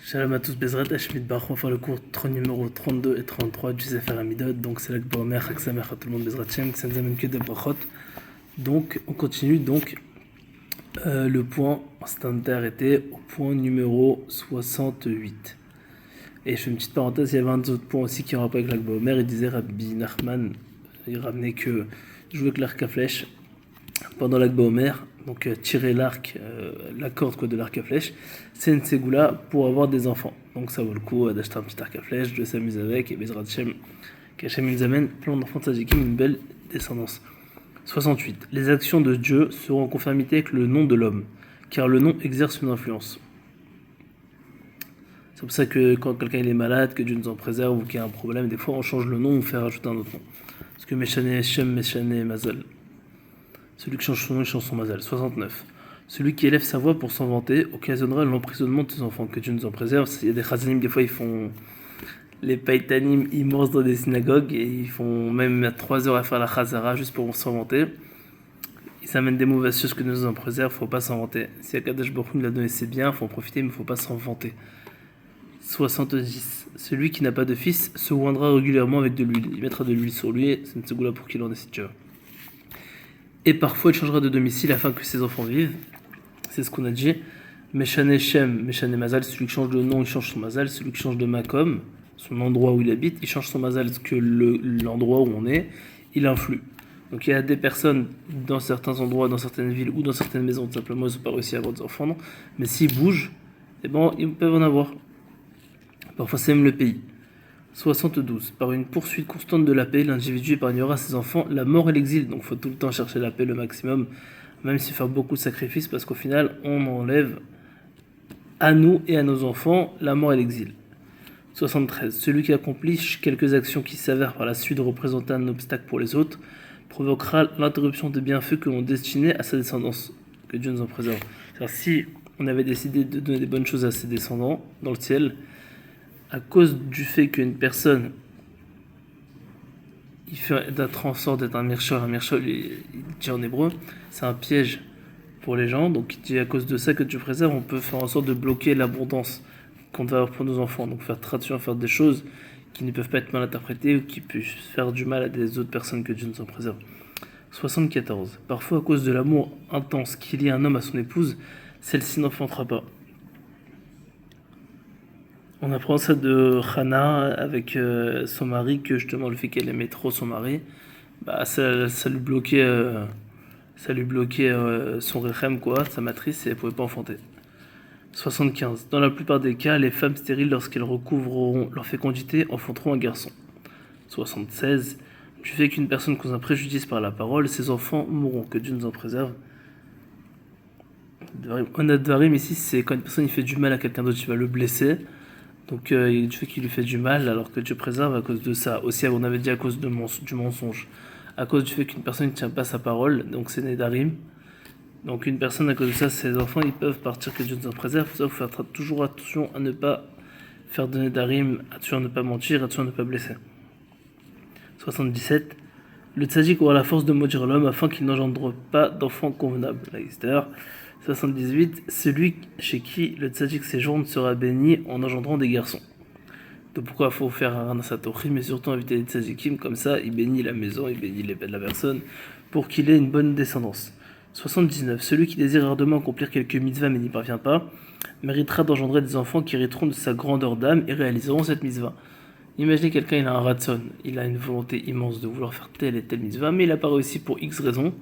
Shalom à tous, Bezrat Hashemit Baruch, on va faire le cours numéro 32 et 33 du Sefer Amidot. Donc c'est là que Bomer, Chaksamer à tout le monde, Bezrat Shem, que ça nous amène que de Brachot. Donc on continue, le point, s'est arrêté au point numéro 68. Et je fais une petite parenthèse, il y avait un autre point aussi qui en rapport avec l'Akba Omer. Il disait Rabbi Nachman, il ramenait que jouer avec l'arc à flèche pendant l'Akba Omer, donc tirer l'arc, la corde de l'arc à flèche, c'est une ségoula pour avoir des enfants. Donc ça vaut le coup d'acheter un petit arc à flèche, de s'amuser avec, et Bezrat Hashem, qu'Hachem nous amène plein d'enfants tzadikim, une belle descendance. 68. Les actions de Dieu seront en conformité avec le nom de l'homme, car le nom exerce une influence. C'est pour ça que quand quelqu'un est malade, que Dieu nous en préserve ou qu'il y a un problème, des fois on change le nom, on fait rajouter un autre nom. Parce que Meshane Shem, Meshane Mazal. Celui qui change son nom, il change son Mazal. 69. Celui qui élève sa voix pour s'en vanter occasionnera l'emprisonnement de ses enfants. Que Dieu nous en préserve. Il y a des chazanim, des fois ils font les païtanim immenses dans des synagogues et ils font même 3 heures à faire la chazara juste pour s'en vanter. Ils amènent des mauvaises choses, que Dieu nous en préserve, faut pas s'en vanter. Si Akadosh Baruch Hu l'a donné, c'est bien, faut en profiter, mais faut pas s'en vanter. 70. Celui qui n'a pas de fils se oindra régulièrement avec de l'huile. Il mettra de l'huile sur lui, c'est une segoula pour qu'il en décide. Et parfois il changera de domicile afin que ses enfants vivent. C'est ce qu'on a dit. Meshane Shem, Meshane Mazal, celui qui change de nom, il change son Mazal. Celui qui change de Makom, son endroit où il habite, il change son Mazal, parce que l'endroit où on est, il influe. Donc il y a des personnes dans certains endroits, dans certaines villes ou dans certaines maisons, tout simplement, ils n'ont pas réussi à avoir des enfants, non. Mais s'ils bougent, eh ben, ils peuvent en avoir. Parfois c'est même le pays. 72. Par une poursuite constante de la paix, l'individu épargnera ses enfants la mort et l'exil. Donc il faut tout le temps chercher la paix le maximum, même si faire beaucoup de sacrifices, parce qu'au final, on enlève à nous et à nos enfants la mort et l'exil. 73. Celui qui accomplit quelques actions qui s'avèrent par la suite représenter un obstacle pour les autres provoquera l'interruption des bienfaits que l'on destinait à sa descendance. Que Dieu nous en préserve. C'est-à-dire, si on avait décidé de donner des bonnes choses à ses descendants dans le ciel, à cause du fait qu'une personne il fait d'être en sorte d'être un mirchol, il dit en hébreu, c'est un piège pour les gens, donc il dit à cause de ça que tu préserves, on peut faire en sorte de bloquer l'abondance qu'on va avoir pour nos enfants, donc faire traduction, faire des choses qui ne peuvent pas être mal interprétées ou qui peuvent faire du mal à des autres personnes, que Dieu nous en préserve. 74. Parfois à cause de l'amour intense qu'il y a un homme à son épouse, celle-ci n'enfantera pas. On apprend ça de Hana avec son mari, que justement le fait qu'elle aimait trop son mari, bah ça lui bloquait, son rechem, quoi, sa matrice, et elle pouvait pas enfanter. 75. Dans la plupart des cas, les femmes stériles, lorsqu'elles recouvreront leur fécondité, enfanteront un garçon. 76. Du fait qu'une personne cause un préjudice par la parole, ses enfants mourront, que Dieu nous en préserve. Onat Dvarim ici, c'est quand une personne il fait du mal à quelqu'un d'autre, il va le blesser. Donc du fait qu'il lui fait du mal, alors que Dieu préserve à cause de ça. Aussi, on avait dit à cause du mensonge. À cause du fait qu'une personne ne tient pas sa parole, donc c'est Nedarim. Donc une personne, à cause de ça, ses enfants, ils peuvent partir, que Dieu nous en préserve. Pour ça, il faut faire toujours attention à ne pas faire de Nedarim, attention à ne pas mentir, attention à ne pas blesser. 77. Le tzaddik aura la force de maudire l'homme afin qu'il n'engendre pas d'enfants convenables. La Esther. 78. Celui chez qui le tzaddik séjourne sera béni en engendrant des garçons. Donc pourquoi il faut faire un rasatochim, mais surtout inviter les tzaddikim, comme ça il bénit la maison, il bénit la personne, pour qu'il ait une bonne descendance. 79. Celui qui désire ardemment accomplir quelques mitzvahs mais n'y parvient pas, méritera d'engendrer des enfants qui hériteront de sa grandeur d'âme et réaliseront cette mitzvah. Imaginez quelqu'un, il a un ratson, il a une volonté immense de vouloir faire telle et telle mitzvah, mais il n'a pas réussi pour X raisons.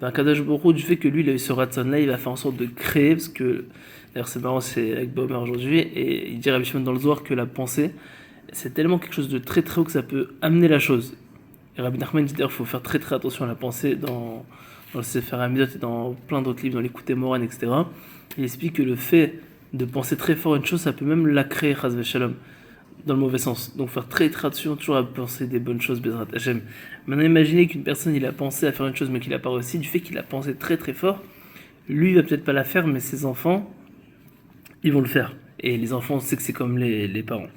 Kadosh Baruch Hu, du fait que lui il a eu ce ratson là, il va faire en sorte de créer, parce que d'ailleurs c'est marrant, c'est avec Bomer aujourd'hui, et il dit Rabbi Shimon dans le Zohar que la pensée c'est tellement quelque chose de très très haut que ça peut amener la chose. Et Rabbi Nachman dit d'ailleurs qu'il faut faire très très attention à la pensée dans le Sefer Amidot et dans plein d'autres livres, dans l'Écoute Moran, etc. Il explique que le fait de penser très fort une chose, ça peut même la créer, Chas v'Shalom, dans le mauvais sens. Donc faire très très attention toujours à penser des bonnes choses, Bezrat Hashem. Maintenant imaginez qu'une personne il a pensé à faire une chose mais qu'il n'a pas réussi, du fait qu'il a pensé très très fort, lui il va peut-être pas la faire, mais ses enfants ils vont le faire. Et les enfants, on sait que c'est comme les parents.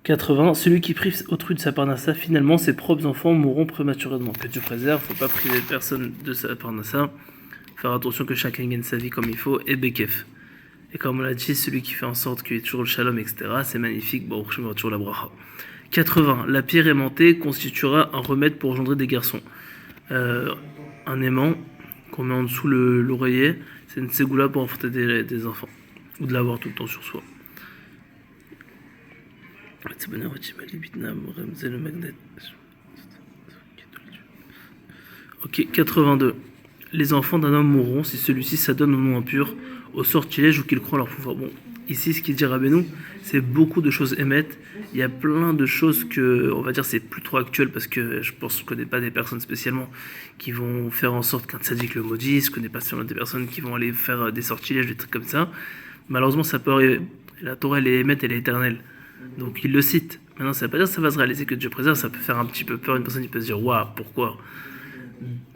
80. Celui qui prive autrui de sa parnassa, finalement ses propres enfants mourront prématurément. Que Dieu préserve, faut pas priver personne de sa parnassa. Faire attention que chacun gagne sa vie comme il faut, et Bekef. Et comme on l'a dit, celui qui fait en sorte qu'il y ait toujours le shalom, etc., c'est magnifique, bon, je toujours la bracha. 80. La pierre aimantée constituera un remède pour engendrer des garçons. Un aimant qu'on met en dessous l'oreiller, c'est une ségoula pour enfanter des enfants. Ou de l'avoir tout le temps sur soi. Ok, 82. Les enfants d'un homme mourront si celui-ci s'adonne au nom impur, au sortilège ou qu'il croit en leur pouvoir. Bon, ici, ce qu'il dit Rabbeinu, c'est beaucoup de choses émettent. Il y a plein de choses que, on va dire, c'est plus trop actuel parce que je pense que je connais pas des personnes spécialement qui vont faire en sorte qu'un tzaddik le maudisse. Je connais pas seulement des personnes qui vont aller faire des sortilèges, des trucs comme ça. Malheureusement, ça peut arriver. La Torah, elle est émette, elle est éternelle. Donc, il le cite. Maintenant, ça veut pas dire que ça va se réaliser que Dieu préserve. Ça peut faire un petit peu peur. Une personne qui peut se dire, waouh, pourquoi?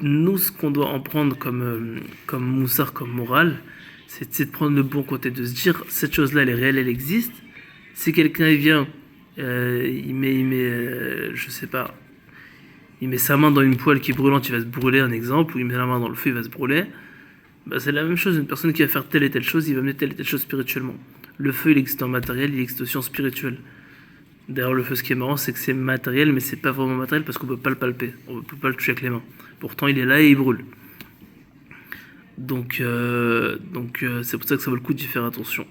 Nous, ce qu'on doit en prendre comme moussard, comme morale, c'est de prendre le bon côté, de se dire cette chose-là, elle est réelle, elle existe. Si quelqu'un il vient, je sais pas, il met sa main dans une poêle qui est brûlante, il va se brûler, un exemple, ou il met la main dans le feu, il va se brûler. Bah, c'est la même chose, une personne qui va faire telle et telle chose, il va mettre telle et telle chose spirituellement. Le feu, il existe en matériel, il existe aussi en spirituel. D'ailleurs, le feu, ce qui est marrant, c'est que c'est matériel, mais c'est pas vraiment matériel parce qu'on peut pas le palper, on peut pas le toucher avec les mains. Pourtant, il est là et il brûle. Donc, c'est pour ça que ça vaut le coup d'y faire attention.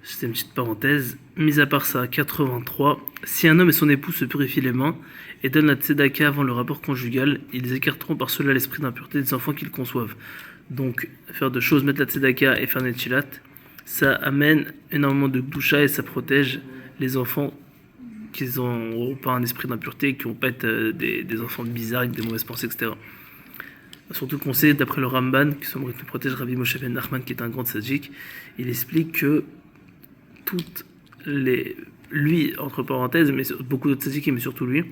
C'était une petite parenthèse. Mis à part ça, 83. Si un homme et son épouse se purifient les mains et donnent la tzedaka avant le rapport conjugal, ils écarteront par cela l'esprit d'impureté des enfants qu'ils conçoivent. Donc, faire deux choses, mettre la tzedaka et faire netchilat, ça amène énormément de gdusha et ça protège les enfants qui n'ont pas un esprit d'impureté, qui vont pas être des enfants bizarres avec des mauvaises pensées, etc. Surtout qu'on sait, d'après le Ramban, qui nous protège, Rabbi Moshe ben Nachman, qui est un grand tzaddik, il explique que lui, entre parenthèses, mais beaucoup d'autres tzaddikim, mais surtout lui,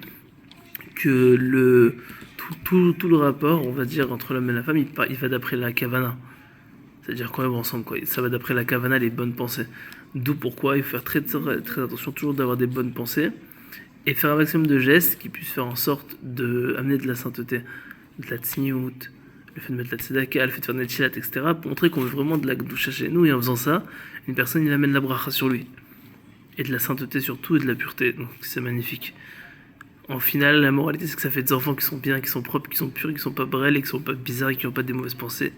que tout le rapport, on va dire, entre l'homme et la femme, il va d'après la kavana. C'est-à-dire qu'on est ensemble, quoi. Ça va d'après la kavana, les bonnes pensées. D'où pourquoi il faut faire très, très, très attention toujours d'avoir des bonnes pensées et faire un maximum de gestes qui puissent faire en sorte d'amener de la sainteté, de la tsniout, le fait de mettre la tzedaka, le fait de faire netchilat, etc. pour montrer qu'on veut vraiment de la gdusha chez nous, et en faisant ça, une personne il amène la bracha sur lui. Et de la sainteté surtout et de la pureté. Donc c'est magnifique. En final, la moralité c'est que ça fait des enfants qui sont bien, qui sont propres, qui sont purs, qui sont pas brels et qui sont pas bizarres et qui n'ont pas des mauvaises pensées.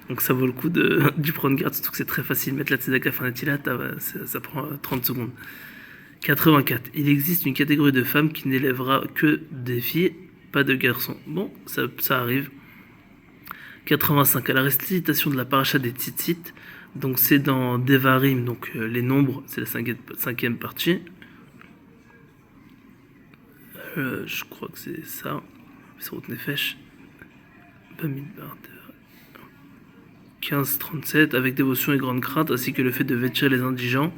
Donc ça vaut le coup d'y prendre garde, surtout que c'est très facile. Mettre la tzedaka faire netchilat, ça prend 30 secondes. 84. Il existe une catégorie de femmes qui n'élèvera que des filles, pas de garçons. Bon, ça arrive. 85. À la récitation de la paracha des tzitzit, donc c'est dans Devarim, donc les nombres, c'est la cinquième partie. Je crois que c'est ça. Mesirut Nefesh. 15-37. Avec dévotion et grande crainte, ainsi que le fait de vêtir les indigents.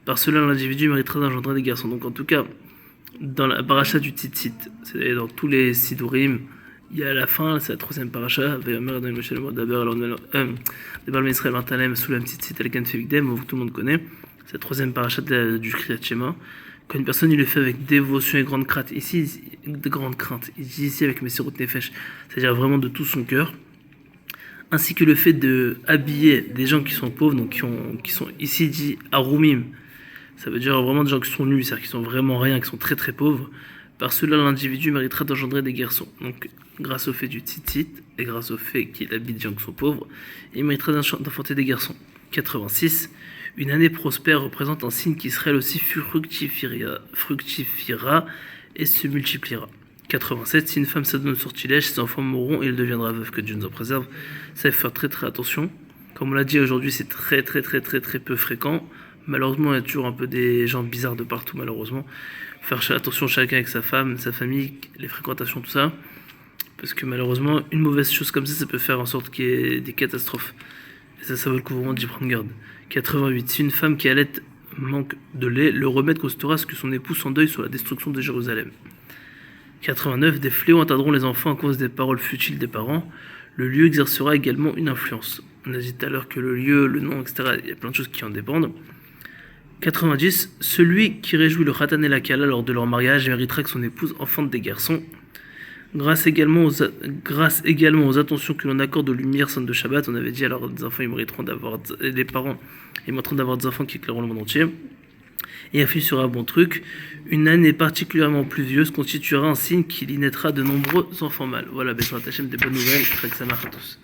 Par cela, l'individu méritera d'engendrer des garçons. Donc en tout cas, dans la paracha du tzitzit, c'est dans tous les sidurim, il y a à la fin, c'est la troisième paracha, tout le monde connaît, c'est la troisième paracha du Kriyat Shema. Quand une personne il le fait avec dévotion et grande crainte, ici, de grande crainte, ici avec Mesirut Nefesh, c'est-à-dire vraiment de tout son cœur, ainsi que le fait de habiller des gens qui sont pauvres, donc qui sont ici dit arumim, ça veut dire vraiment des gens qui sont nus, c'est-à-dire qui sont vraiment rien, qui sont très très pauvres. Par cela, l'individu méritera d'engendrer des garçons. Donc, grâce au fait du tzitzit et grâce au fait qu'il habite des gens qui sont pauvres, il méritera d'enfanter des garçons. 86. Une année prospère représente un signe qu'Israël aussi fructifiera et se multipliera. 87. Si une femme s'adonne au sortilège, ses enfants mourront et elle deviendra veuve, que Dieu nous en préserve. Ça, il faut faire très très attention. Comme on l'a dit aujourd'hui, c'est très très très très très peu fréquent. Malheureusement, il y a toujours un peu des gens bizarres de partout, malheureusement. Faire attention chacun avec sa femme, sa famille, les fréquentations, tout ça. Parce que malheureusement, une mauvaise chose comme ça peut faire en sorte qu'il y ait des catastrophes. Et ça vaut le coup vraiment d'y prendre garde. 88. Si une femme qui allait manque de lait, le remède consistera à ce que son époux s'endeuille sur la destruction de Jérusalem. 89. Des fléaux atteindront les enfants à cause des paroles futiles des parents. Le lieu exercera également une influence. On a dit tout à l'heure que le lieu, le nom, etc., il y a plein de choses qui en dépendent. 90. Celui qui réjouit le Khatan et la Kala lors de leur mariage méritera que son épouse enfante des garçons. Grâce également aux attentions que l'on accorde aux lumières saintes de Shabbat. On avait dit alors des enfants ils mériteront d'avoir, les parents ils mériteront d'avoir des enfants qui éclaireront le monde entier. Et affiche sur un bon truc, une année particulièrement pluvieuse constituera un signe qu'il y naîtra de nombreux enfants mâles. Voilà, Bezrat Hashem, des bonnes nouvelles, que ça marche à tous.